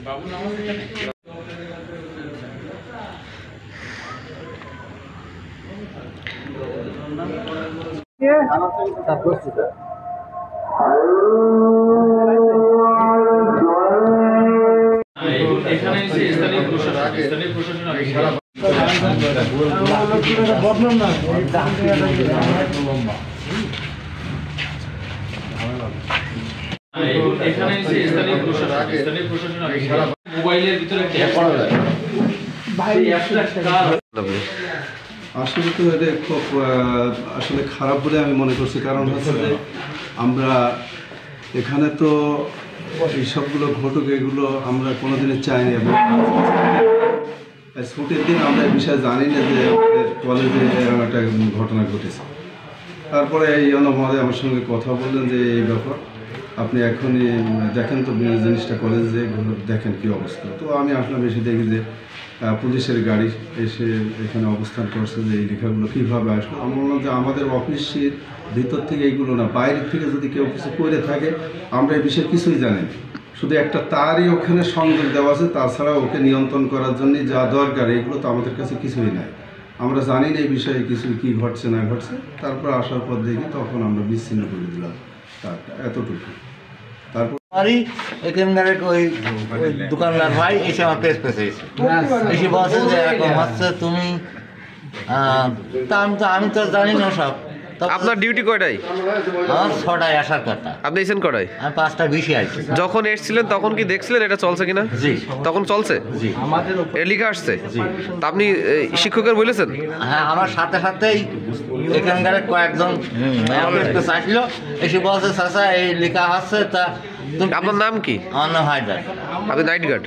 বাবু নাম এখানে স্থানীয় প্রশাসন মোবাইলের ভিতরে আসলে তো এটা খুব আসলে খারাপ বলে আমি মনে করছি, কারণ হচ্ছে যে আমরা এখানে তো এই সবগুলো ঘটুক এগুলো আমরা কোনোদিনই চাইনি, এবং ছুটির দিন আমরা এই বিষয়ে জানি না যে কলেজে এরকম একটা ঘটনা ঘটেছে। তারপরে এই মহোদয় আমার সঙ্গে কথা বললেন যে এই ব্যাপার আপনি এখনই দেখেন তো জিনিসটা কলেজে দেখেন কী অবস্থা। তো আমি আসলাম, এসে দেখি যে পুলিশের গাড়ি এসে এখানে অবস্থান করছে, যে এই লেখাগুলো কীভাবে আসলো। আমি বললাম যে আমাদের অফিসের ভিতর থেকে এইগুলো না, বাইরের থেকে যদি কেউ কিছু করে থাকে আমরা এই বিষয়ে কিছুই জানি না, শুধু একটা তারই ওখানে সংযোগ দেওয়া আছে, তাছাড়া ওকে নিয়ন্ত্রণ করার জন্য যা দরকার এগুলো তো আমাদের কাছে কিছুই নাই, আমরা জানি না এই বিষয়ে কিছু কী ঘটছে না ঘটছে। তারপর আসার পর দেখি তখন আমরা বিচ্ছিন্ন করে দিলাম তারটা, এতটুকু। তারপর এখানকার ওই দোকানদার ভাই এসে আমার পেস এসে বলছে যে এরকম হচ্ছে তুমি, আমি তো জানি না সব। আপনার ডিউটি কয়টায়? আমার 6টায় আসার কথা। আপনি এসেছেন কয়টায়? আমি 5টা20 আসছি। যখন এসেছিলেন তখন কি দেখছিলেন এটা চলছে কিনা? জি। তখন চলছে? জি। এর লিখা আসছে? জি। তা আপনি শিক্ষকের বলেছেন? হ্যাঁ, আমার সাথে সাথেই এখানকার কয়েকজন আসছিল, এসে বলছে চাচা এই লেখা আসছে। তা আপনার নাম কি? আমার নাম হায়দার। আপনি নাইট গার্ড?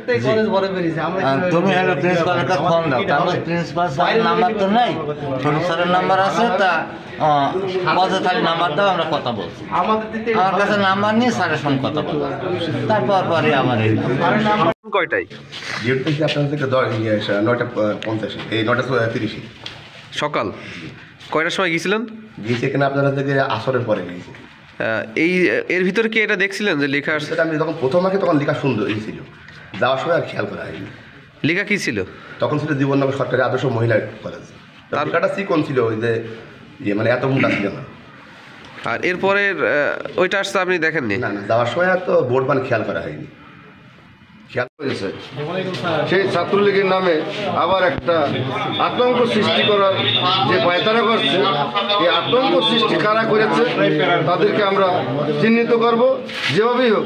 তুমি হলো প্রিন্সিপালের কাছে ফোন দাও। তাহলে প্রিন্সিপাল স্যারের নাম্বার তো নেই, ছোট স্যারের নাম্বার আছে। তা বলছে তাহলে নাম্বার দাও, আমরা কথা বলছি। আমার কাছে নাম্বার নিয়ে স্যারের সঙ্গে কথা বলবো। তারপর পরে আমার কয়টায় ডিউটি থেকে আপনার থেকে 9:50 এই 9:30 সকাল? কয়টার সময় গিয়েছিলেন? গিয়েছি এখানে আপনারা থেকে আসরের পরে গিয়েছি। এর ভিতরে কি এটা দেখছিলেন যে লেখা আসছে? আমি যখন প্রথম আগে তখন লেখা সুন্দর ছিল, যাওয়ার সময় আর খেয়াল করা হয়নি। লেখা কি ছিল? তখন ছিল জীবননগর সরকারি আদর্শ মহিলা কলেজ। তার লেখাটা চিকন ছিল, ওই যে মানে এত মোটা ছিল না। আর এরপরে ওইটা আসছে আপনি দেখেননি? না, যাওয়ার সময় আর তো বোর্ড মান খেয়াল করা হয়নি। সেই ছাত্রলীগের নামে আবার একটা আতঙ্ক সৃষ্টি করার যে পায়তারা করছে, এই আতঙ্ক সৃষ্টি কারা করেছে তাদেরকে আমরা চিহ্নিত করব। যেভাবেই হোক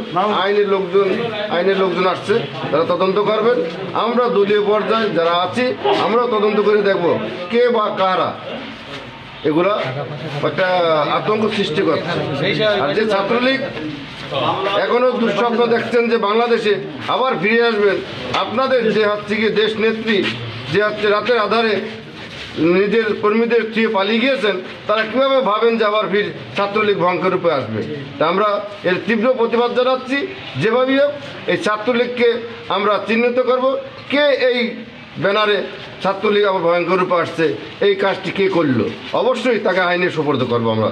আইনের লোকজন আসছে, তারা তদন্ত করবেন। আমরা দলীয় পর্যায়ে যারা আছি আমরাও তদন্ত করে দেখব কে বা কারা এগুলা একটা আতঙ্ক সৃষ্টি করছে। আর যে ছাত্রলীগ এখনো দুঃস্বপ্ন দেখছেন যে বাংলাদেশে আবার ফিরে আসবেন, আপনাদের যে হচ্ছে কি দেশ নেত্রী যে হচ্ছে রাতের আধারে নিজের কর্মীদের দিয়ে পালিয়ে গিয়েছেন, তারা কীভাবে ভাবেন যে আবার ফির ছাত্রলীগ ভয়ঙ্কর রূপে আসবে। তা আমরা এর তীব্র প্রতিবাদ জানাচ্ছি। যেভাবেই হোক এই ছাত্রলীগকে আমরা চিহ্নিত করব, কে এই ব্যানারে ছাত্রলীগ আবার ভয়ঙ্কর রূপে আসছে, এই কাজটি কে করলো, অবশ্যই তাকে আইনে সোপর্দ করবো আমরা।